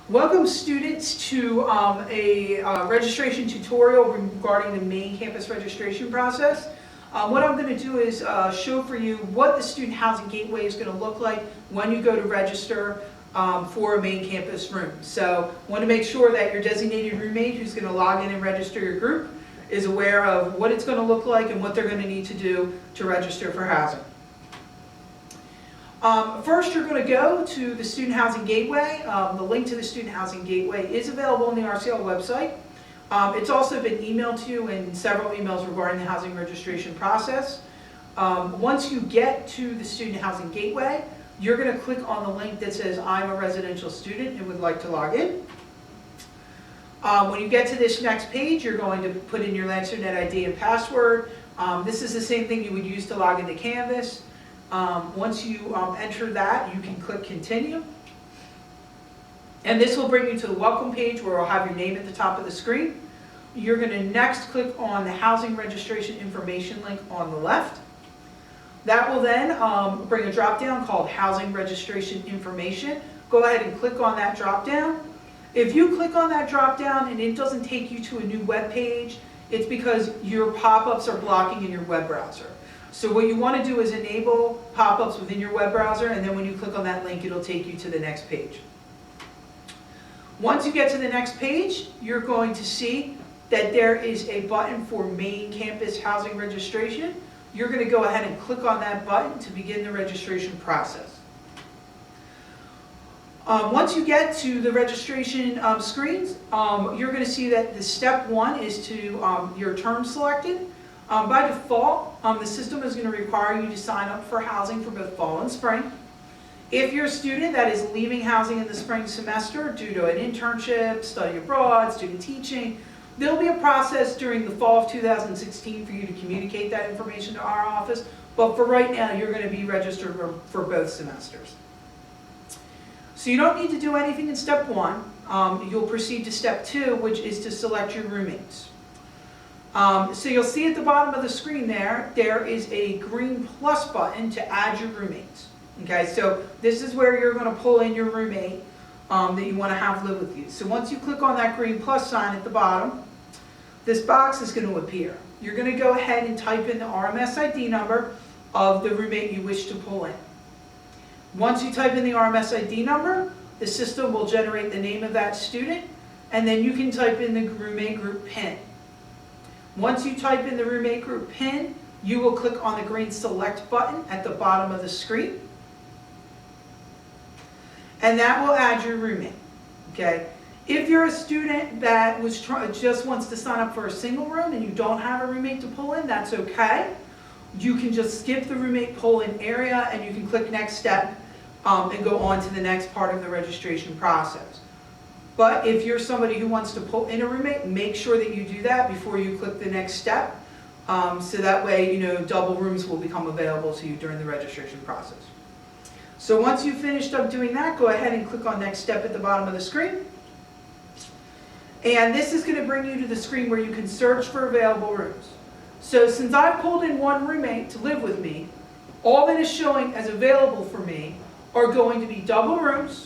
Welcome students to a registration tutorial regarding the main campus registration process. What I'm going to do is show for you what the Student Housing Gateway is going to look like when you go to register for a main campus room. So I want to make sure that your designated roommate who's going to log in and register your group is aware of what it's going to look like and what they're going to need to do to register for housing. First, you're going to go to the Student Housing Gateway. The link to the Student Housing Gateway is available on the RCL website. It's also been emailed to you in several emails regarding the housing registration process. Once you get to the Student Housing Gateway, you're going to click on the link that says I'm a residential student and would like to log in. When you get to this next page, you're going to put in your LancerNet ID and password. This is the same thing you would use to log into Canvas. Once you enter that, you can click continue. And this will bring you to the welcome page where it'll have your name at the top of the screen. You're going to next click on the housing registration information link on the left. That will then bring a drop down called housing registration information. Go ahead and click on that drop down. If you click on that drop down and it doesn't take you to a new web page, it's because your pop-ups are blocking in your web browser. So what you want to do is enable pop-ups within your web browser, and then when you click on that link, it'll take you to the next page. Once you get to the next page, you're going to see that there is a button for main campus housing registration. You're going to go ahead and click on that button to begin the registration process. Once you get to the registration screens, you're going to see that the step one is to your term selected. By default, the system is going to require you to sign up for housing for both fall and spring. If you're a student that is leaving housing in the spring semester due to an internship, study abroad, student teaching, there'll be a process during the fall of 2016 for you to communicate that information to our office. But for right now, you're going to be registered for both semesters. So you don't need to do anything in step one. You'll proceed to step two, which is to select your roommates. So you'll see at the bottom of the screen there is a green plus button to add your roommates. Okay, so this is where you're going to pull in your roommate that you want to have live with you. So once you click on that green plus sign at the bottom, this box is going to appear. You're going to go ahead and type in the RMS ID number of the roommate you wish to pull in. Once you type in the RMS ID number, the system will generate the name of that student, and then you can type in the roommate group PIN. Once you type in the roommate group PIN, you will click on the green select button at the bottom of the screen. And that will add your roommate. Okay? If you're a student that just wants to sign up for a single room and you don't have a roommate to pull in, that's okay. You can just skip the roommate pull-in area and you can click next step and go on to the next part of the registration process. But if you're somebody who wants to pull in a roommate, make sure that you do that before you click the next step. So that way, double rooms will become available to you during the registration process. So once you've finished up doing that, go ahead and click on next step at the bottom of the screen. And this is going to bring you to the screen where you can search for available rooms. So since I've pulled in one roommate to live with me, all that is showing as available for me are going to be double rooms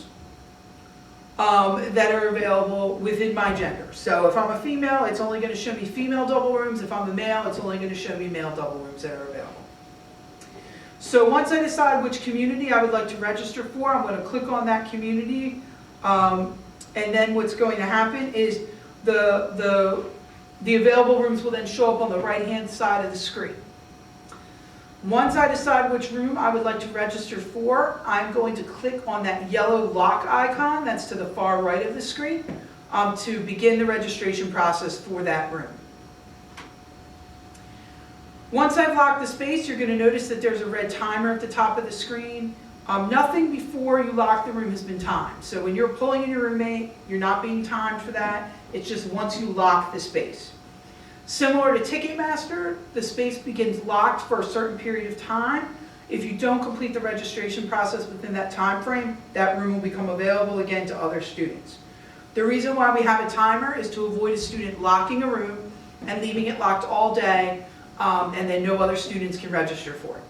that are available within my gender. So if I'm a female, it's only going to show me female double rooms. If I'm a male, it's only going to show me male double rooms that are available. So once I decide which community I would like to register for, I'm going to click on that community. And then what's going to happen is the available rooms will then show up on the right-hand side of the screen. Once I decide which room I would like to register for, I'm going to click on that yellow lock icon that's to the far right of the screen to begin the registration process for that room. Once I've locked the space, you're going to notice that there's a red timer at the top of the screen. Nothing before you lock the room has been timed. So when you're pulling in your roommate, you're not being timed for that. It's just once you lock the space. Similar to Ticketmaster, the space begins locked for a certain period of time. If you don't complete the registration process within that time frame, that room will become available again to other students. The reason why we have a timer is to avoid a student locking a room and leaving it locked all day, and then no other students can register for it.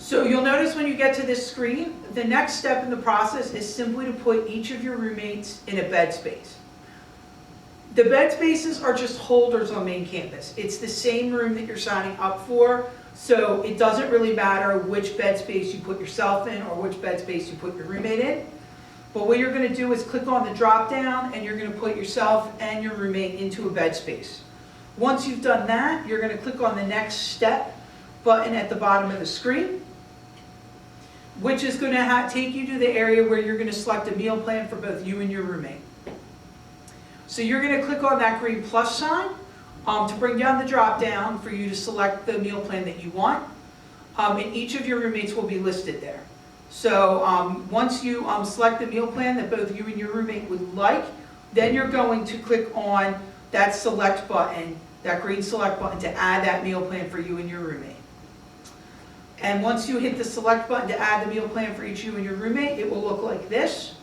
So you'll notice when you get to this screen, the next step in the process is simply to put each of your roommates in a bed space. The bed spaces are just holders on main campus. It's the same room that you're signing up for, so it doesn't really matter which bed space you put yourself in or which bed space you put your roommate in. But what you're going to do is click on the drop down and you're going to put yourself and your roommate into a bed space. Once you've done that, you're going to click on the next step button at the bottom of the screen, which is going to take you to the area where you're going to select a meal plan for both you and your roommate. So you're going to click on that green plus sign to bring down the drop down for you to select the meal plan that you want, and each of your roommates will be listed there. So once you select the meal plan that both you and your roommate would like, then you're going to click on that select button, that green select button, to add that meal plan for you and your roommate. And once you hit the select button to add the meal plan for each you and your roommate, it will look like this.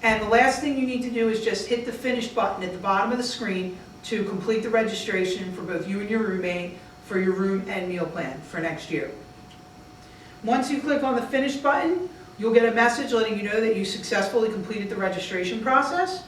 And the last thing you need to do is just hit the finish button at the bottom of the screen to complete the registration for both you and your roommate for your room and meal plan for next year. Once you click on the finish button, you'll get a message letting you know that you successfully completed the registration process.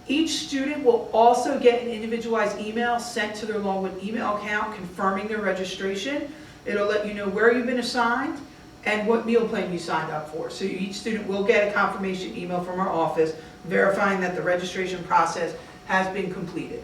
Each student will also get an individualized email sent to their Longwood email account confirming their registration. It'll let you know where you've been assigned and what meal plan you signed up for. So each student will get a confirmation email from our office verifying that the registration process has been completed.